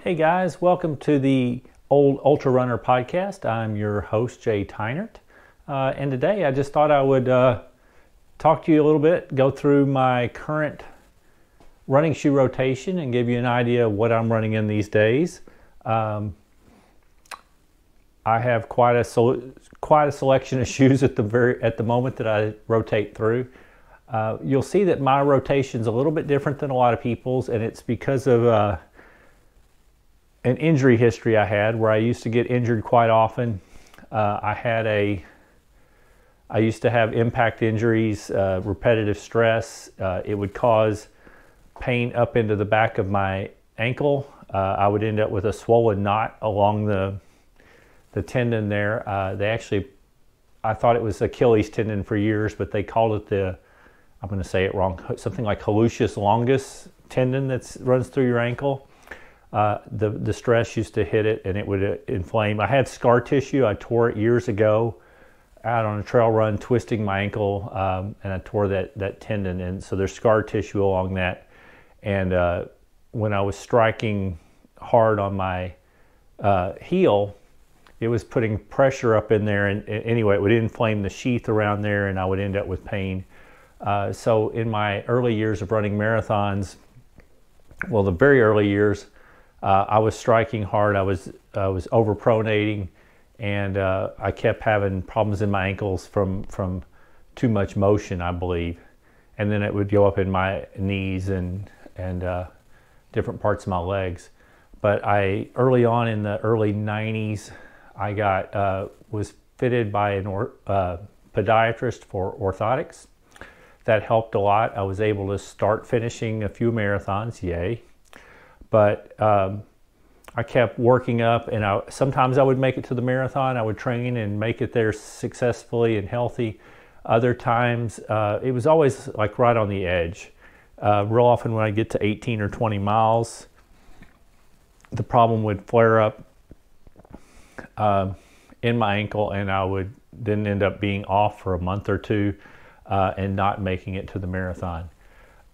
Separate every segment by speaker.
Speaker 1: Hey guys, welcome to the Old Ultra Runner podcast. I'm your host, Jay Tynert. And today I just thought I would talk to you a little bit, go through my current running shoe rotation and give you an idea of what I'm running in these days. I have quite a selection of shoes at the moment that I rotate through. You'll see that my rotation's a little bit different than a lot of people's, and it's because of an injury history I had where I used to get injured quite often. I used to have impact injuries, repetitive stress. It would cause pain up into the back of my ankle. I would end up with a swollen knot along the tendon there. I thought it was Achilles tendon for years, but they called it I'm going to say it wrong, something like hallucis longus tendon that runs through your ankle. The stress used to hit it and it would inflame. I had scar tissue. I tore it years ago out on a trail run, twisting my ankle, and I tore that tendon. And so there's scar tissue along that. And when I was striking hard on my heel, it was putting pressure up in there. And anyway, it would inflame the sheath around there and I would end up with pain. So in my early years of running marathons, well, the very early years, I was striking hard. I was overpronating, and I kept having problems in my ankles from too much motion, I believe. And then it would go up in my knees and different parts of my legs. But early on in the early 90s, I was fitted by a podiatrist for orthotics. That helped a lot. I was able to start finishing a few marathons, yay. But I kept working up, and sometimes I would make it to the marathon. I would train and make it there successfully and healthy. Other times, it was always like right on the edge. Real often when I get to 18 or 20 miles, the problem would flare up in my ankle, and I would then end up being off for a month or two and not making it to the marathon.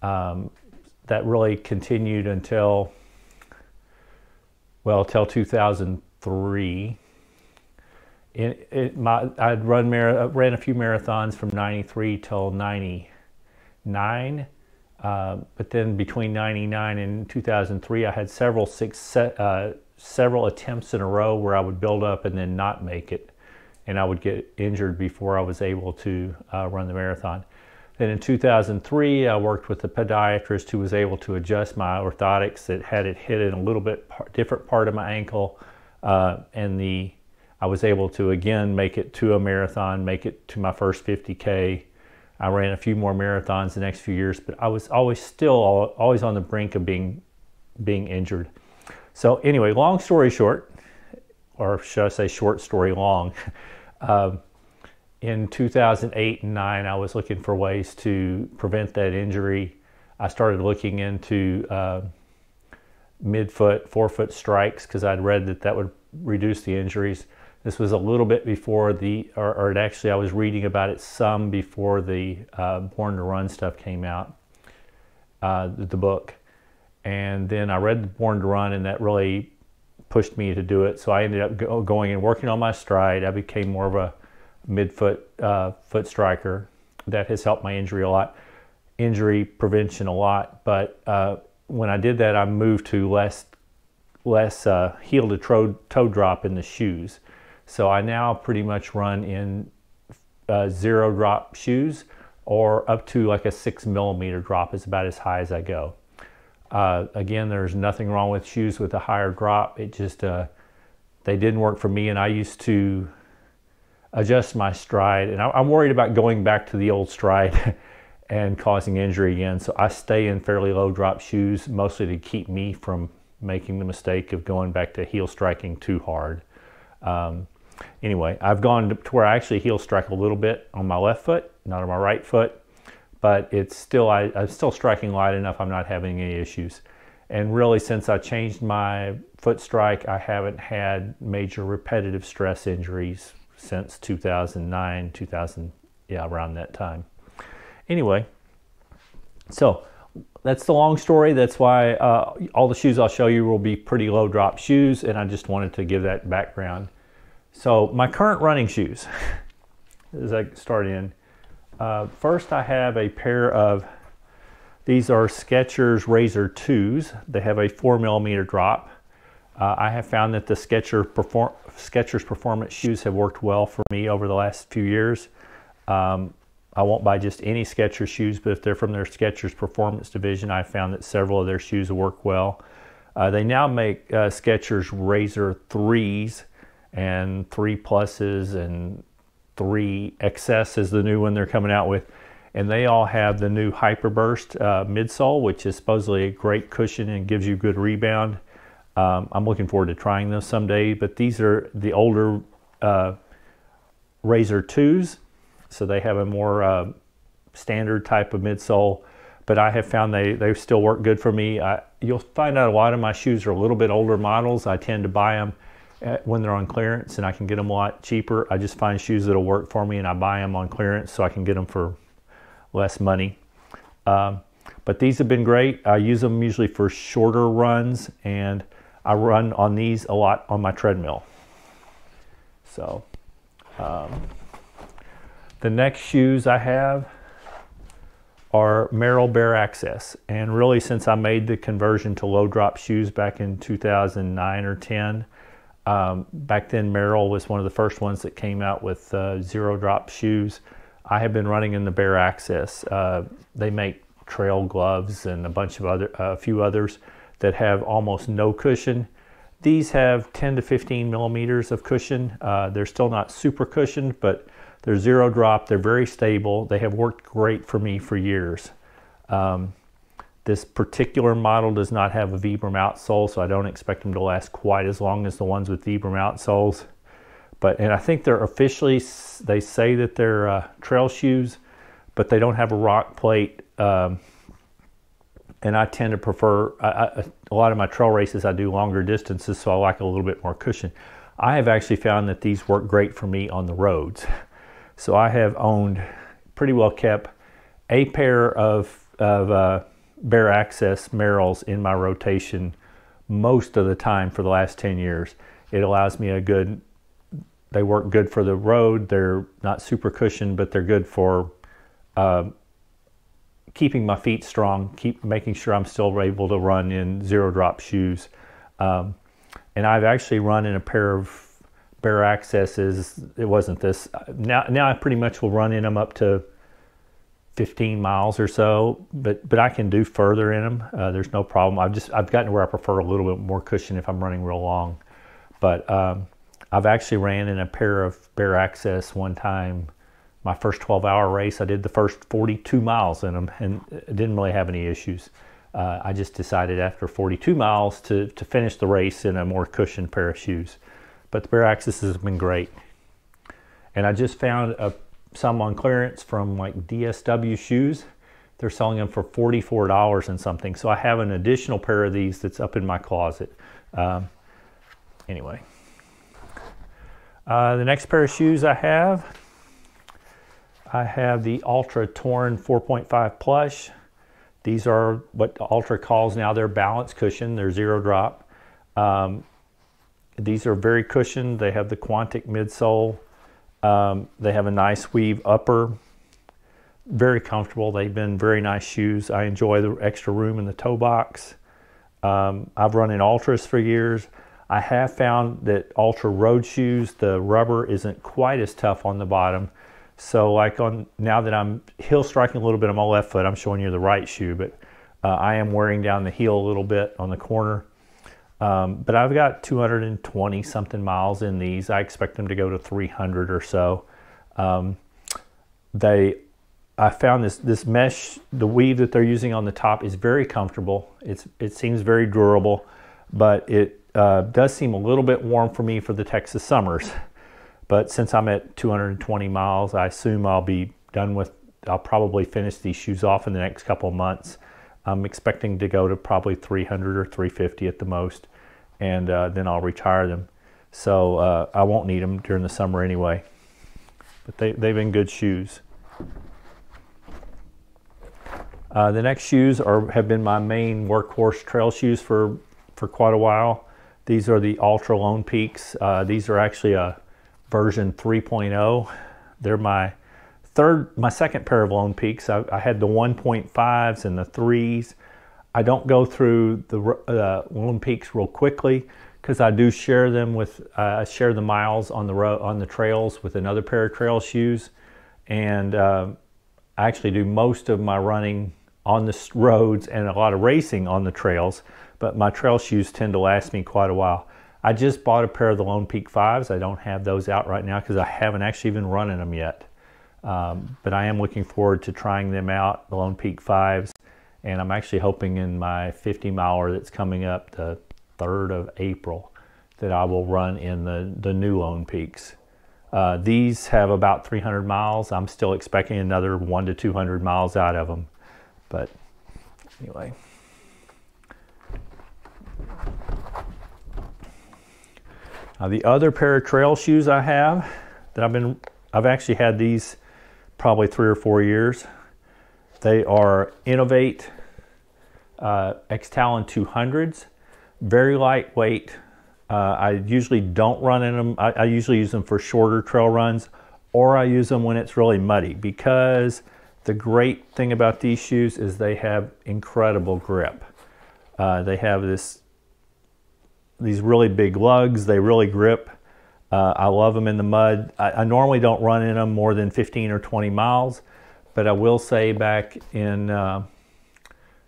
Speaker 1: That really continued until 2003. I ran a few marathons from 93 till 99. But then between 99 and 2003, I had several attempts in a row where I would build up and then not make it. And I would get injured before I was able to run the marathon. Then in 2003, I worked with a podiatrist who was able to adjust my orthotics that had it hit in a little bit different part of my ankle. I was able to again make it to a marathon, make it to my first 50K. I ran a few more marathons the next few years, but I was always on the brink of being injured. So anyway, long story short, or should I say short story long, in 2008 and 9, I was looking for ways to prevent that injury. I started looking into midfoot, forefoot strikes because I'd read that would reduce the injuries. This was a little bit before I was reading about it some before the Born to Run stuff came out, the book. And then I read Born to Run, and that really pushed me to do it. So I ended up going and working on my stride. I became more of a midfoot foot striker. That has helped my injury prevention a lot. But when I did that, I moved to less heel to toe drop in the shoes. So I now pretty much run in zero drop shoes, or up to like a 6 millimeter drop is about as high as I go. Again, there's nothing wrong with shoes with a higher drop. It just they didn't work for me, and I used to adjust my stride, and I'm worried about going back to the old stride and causing injury again. So I stay in fairly low drop shoes, mostly to keep me from making the mistake of going back to heel striking too hard. Anyway, I've gone to where I actually heel strike a little bit on my left foot, not on my right foot, but it's still I'm still striking light enough. I'm not having any issues. And really, since I changed my foot strike, I haven't had major repetitive stress injuries since 2009, around that time. Anyway, so that's the long story. That's why all the shoes I'll show you will be pretty low drop shoes, and I just wanted to give that background. So my current running shoes, as I start in, first I have a pair of, these are Skechers Razor 2s. They have a 4mm drop. I have found that the Skechers Performance shoes have worked well for me over the last few years. I won't buy just any Skechers shoes, but if they're from their Skechers Performance division, I found that several of their shoes work well. They now make Skechers Razor 3s and 3 Pluses and 3 XS is the new one they're coming out with. And they all have the new Hyperburst midsole, which is supposedly a great cushion and gives you good rebound. I'm looking forward to trying those someday, but these are the older Razor 2s. So they have a more standard type of midsole, but I have found they still work good for me. You'll find out a lot of my shoes are a little bit older models. I tend to buy them when they're on clearance, and I can get them a lot cheaper. I just find shoes that'll work for me, and I buy them on clearance so I can get them for less money. But these have been great. I use them usually for shorter runs, and I run on these a lot on my treadmill. So the next shoes I have are Merrell Bare Access. And really, since I made the conversion to low drop shoes back in 2009 or 10, back then Merrell was one of the first ones that came out with zero drop shoes. I have been running in the Bare Access. They make trail gloves and a bunch of a few others that have almost no cushion. These have 10 to 15 millimeters of cushion. They're still not super cushioned, but they're zero drop. They're very stable. They have worked great for me for years. This particular model does not have a Vibram outsole, so I don't expect them to last quite as long as the ones with Vibram outsoles. And I think they're officially, they say that they're trail shoes, but they don't have a rock plate. And I tend to prefer, a lot of my trail races I do longer distances, so I like a little bit more cushion. I have actually found that these work great for me on the roads. So I have owned, pretty well kept, a pair of Bare Access Merrells in my rotation most of the time for the last 10 years. It allows me they work good for the road. They're not super cushioned, but they're good for keeping my feet strong, making sure I'm still able to run in zero drop shoes. And I've actually run in a pair of Bare Accesses. It wasn't this. Now I pretty much will run in them up to 15 miles or so, but I can do further in them. There's no problem. I've gotten to where I prefer a little bit more cushion if I'm running real long. But I've actually ran in a pair of Bare Access one time. My first 12-hour race, I did the first 42 miles in them and didn't really have any issues. I just decided after 42 miles to finish the race in a more cushioned pair of shoes. But the Bare Accesses have been great. And I just found some on clearance from like DSW Shoes. They're selling them for $44 and something. So I have an additional pair of these that's up in my closet. Anyway. The next pair of shoes I have the Ultra Torn 4.5 Plush. These are what Ultra calls now their balance cushion. They're zero drop. These are very cushioned. They have the Quantic midsole. They have a nice weave upper. Very comfortable. They've been very nice shoes. I enjoy the extra room in the toe box. I've run in Ultras for years. I have found that Ultra road shoes, the rubber isn't quite as tough on the bottom. So like now that I'm heel striking a little bit on my left foot, I'm showing you the right shoe, but I am wearing down the heel a little bit on the corner. But I've got 220 something miles in these. I expect them to go to 300 or so. I found this mesh, the weave that they're using on the top is very comfortable. It seems very durable, but it does seem a little bit warm for me for the Texas summers. But since I'm at 220 miles, I assume I'll probably finish these shoes off in the next couple of months. I'm expecting to go to probably 300 or 350 at the most, and then I'll retire them. So I won't need them during the summer anyway. But they've been good shoes. The next shoes have been my main workhorse trail shoes for quite a while. These are the Ultra Lone Peaks. These are actually a version 3.0. They're my second pair of Lone Peaks. I had the 1.5s and the 3s. I don't go through the Lone Peaks real quickly because I do share them with, share the miles on the trails with another pair of trail shoes. And I actually do most of my running on the roads and a lot of racing on the trails, but my trail shoes tend to last me quite a while. I just bought a pair of the Lone Peak 5s. I don't have those out right now because I haven't actually even running them yet. But I am looking forward to trying them out, the Lone Peak 5s. And I'm actually hoping in my 50 miler that's coming up the 3rd of April that I will run in the new Lone Peaks. These have about 300 miles. I'm still expecting another 100 to 200 miles out of them. But anyway. Now the other pair of trail shoes I have that I've actually had these probably 3 or 4 years. They are Innovate Ex-Talon 200s. Very lightweight. I usually don't run in them. I usually use them for shorter trail runs, or I use them when it's really muddy, because the great thing about these shoes is they have incredible grip. They have these really big lugs. They really grip. I love them in the mud. I normally don't run in them more than 15 or 20 miles, but I will say back in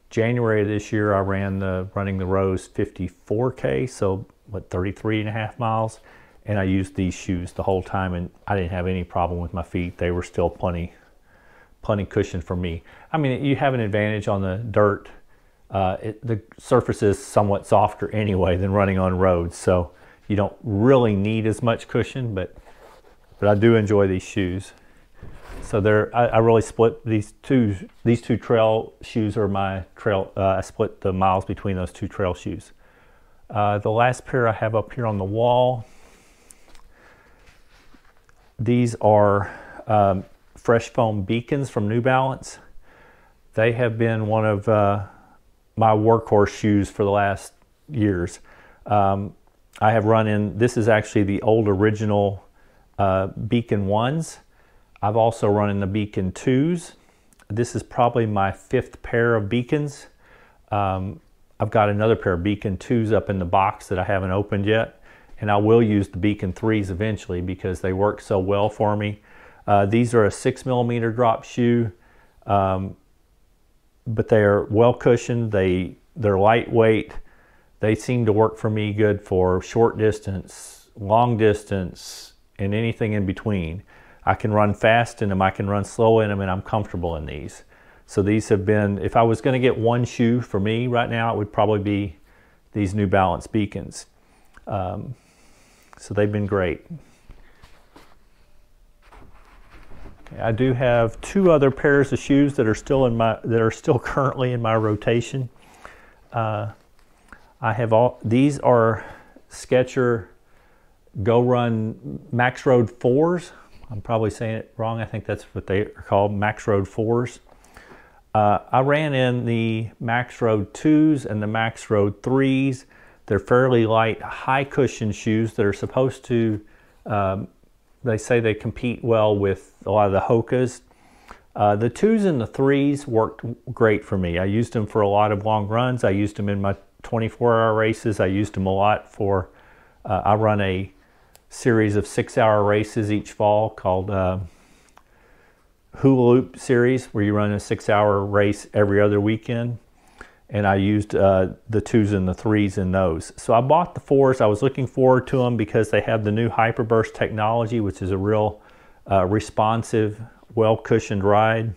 Speaker 1: January of this year, I ran running the Rose 54K, so what, 33.5 miles, and I used these shoes the whole time, and I didn't have any problem with my feet. They were still plenty cushion for me. I mean, you have an advantage on the dirt. The surface is somewhat softer anyway than running on roads, so you don't really need as much cushion, but I do enjoy these shoes. So I really split these two trail shoes are my trail. I split the miles between those two trail shoes. The last pair I have up here on the wall, these are Fresh Foam Beacons from New Balance. They have been one of my workhorse shoes for the last years. I have run in, this is actually the old original Beacon 1s. I've also run in the Beacon 2s. This is probably my 5th pair of Beacons. I've got another pair of Beacon 2s up in the box that I haven't opened yet, and I will use the Beacon 3s eventually because they work so well for me. These are a 6mm drop shoe, but they are well cushioned. They're lightweight. They seem to work for me good for short distance, long distance, and anything in between. I can run fast in them, I can run slow in them, and I'm comfortable in these. So these have been, if I was going to get one shoe for me right now, it would probably be these New Balance Beacons. So they've been great. Okay, I do have 2 other pairs of shoes that are still currently in my rotation. These are Skechers Go Run Max Road 4s. I'm probably saying it wrong. I think that's what they are called, Max Road 4s. I ran in the Max Road 2s and the Max Road 3s. They're fairly light, high cushion shoes that are supposed to, they say they compete well with a lot of the Hokas. The 2s and the 3s worked great for me. I used them for a lot of long runs. I used them in my 24-hour races. I used them a lot for, I run a series of 6-hour races each fall called Hula Loop series, where you run a 6-hour race every other weekend. And I used the 2s and the 3s in those. So I bought the 4s. I was looking forward to them because they have the new Hyperburst technology, which is a real responsive, well-cushioned ride.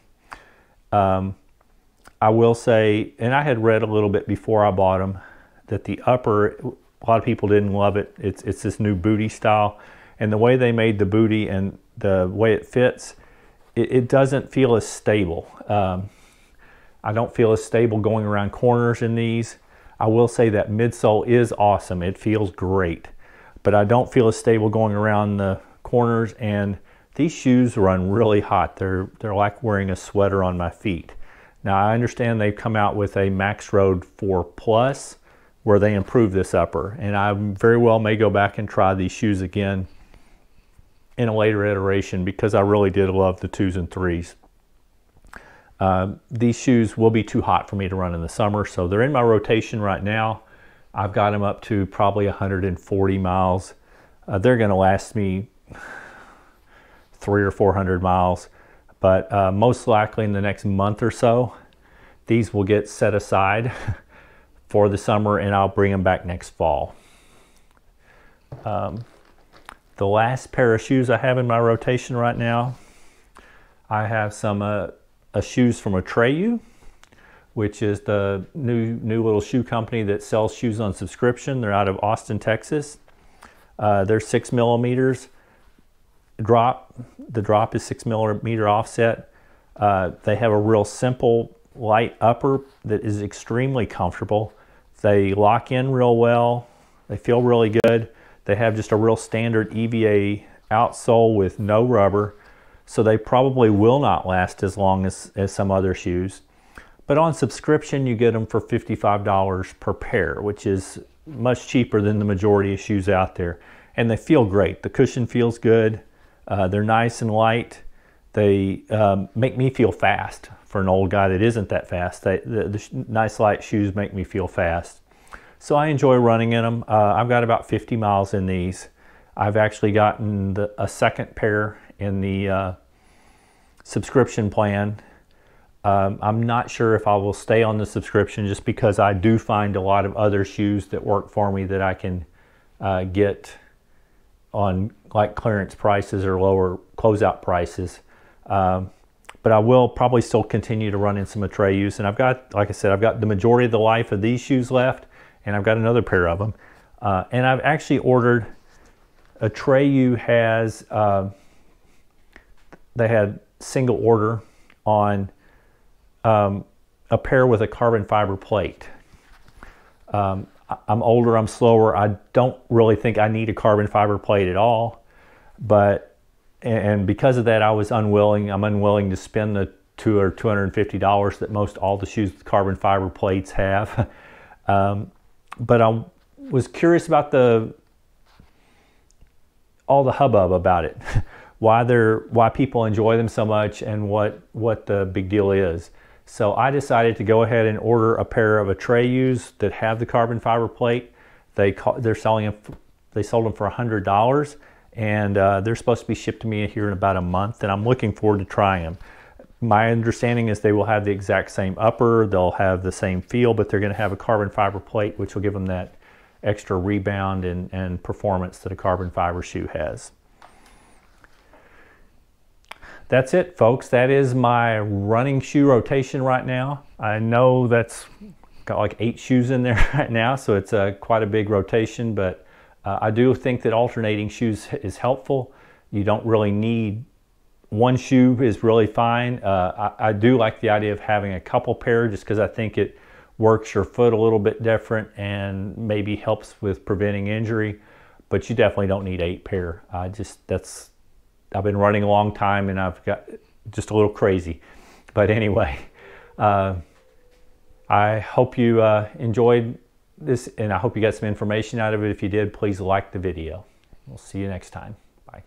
Speaker 1: I will say, and I had read a little bit before I bought them, that the upper, a lot of people didn't love it. It's this new booty style. And the way they made the booty and the way it fits, it doesn't feel as stable. I don't feel as stable going around corners in these. I will say that midsole is awesome. It feels great. But I don't feel as stable going around the corners, and these shoes run really hot. They're like wearing a sweater on my feet. Now I understand they've come out with a Max Road 4 Plus where they improve this upper, and I very well may go back and try these shoes again in a later iteration because I really did love the 2s and 3s. These shoes will be too hot for me to run in the summer, so they're in my rotation right now. I've got them up to probably 140 miles. They're going to last me 300 or 400 miles, but most likely in the next month or so, these will get set aside for the summer, and I'll bring them back next fall. The last pair of shoes I have in my rotation right now, I have some shoes from Atreyu, which is the new little shoe company that sells shoes on subscription. They're out of Austin, Texas. They're 6 millimeters drop. The drop is 6 millimeter offset. They have a real simple light upper that is extremely comfortable. They lock in real well. They feel really good. They have just a real standard EVA outsole with no rubber, so they probably will not last as long as some other shoes. But on subscription, you get them for $55 per pair, which is much cheaper than the majority of shoes out there. And they feel great. The cushion feels good. They're nice and light. They make me feel fast for an old guy that isn't that fast. The nice light shoes make me feel fast. So I enjoy running in them. I've got about 50 miles in these. I've actually gotten a second pair in the subscription plan. I'm not sure if I will stay on the subscription just because I do find a lot of other shoes that work for me that I can get on like clearance prices or lower closeout prices. But I will probably still continue to run in some Atreyus. And I've got, like I said, I've got the majority of the life of these shoes left, and I've got another pair of them. And I've actually ordered, Atreyu has, they had single order on a pair with a carbon fiber plate. I'm older, I'm slower. I don't really think I need a carbon fiber plate at all, and because of that, I'm unwilling to spend the $200 or $250 that most all the shoes with carbon fiber plates have. But I was curious about all the hubbub about it, why people enjoy them so much, and what the big deal is. So I decided to go ahead and order a pair of Atreyus that have the carbon fiber plate. They sold them for $100, and they're supposed to be shipped to me here in about a month, and I'm looking forward to trying them. My understanding is they will have the exact same upper, they'll have the same feel, but they're going to have a carbon fiber plate, which will give them that extra rebound and performance that a carbon fiber shoe has. That's it, folks. That is my running shoe rotation right now. I know that's got like 8 shoes in there right now, so it's quite a big rotation, but I do think that alternating shoes is helpful. You don't really need one shoe is really fine. I do like the idea of having a couple pair just because I think it works your foot a little bit different and maybe helps with preventing injury, but you definitely don't need 8 pair. I've been running a long time and I've got just a little crazy. But anyway, I hope you enjoyed this, and I hope you got some information out of it. If you did, please like the video. We'll see you next time. Bye.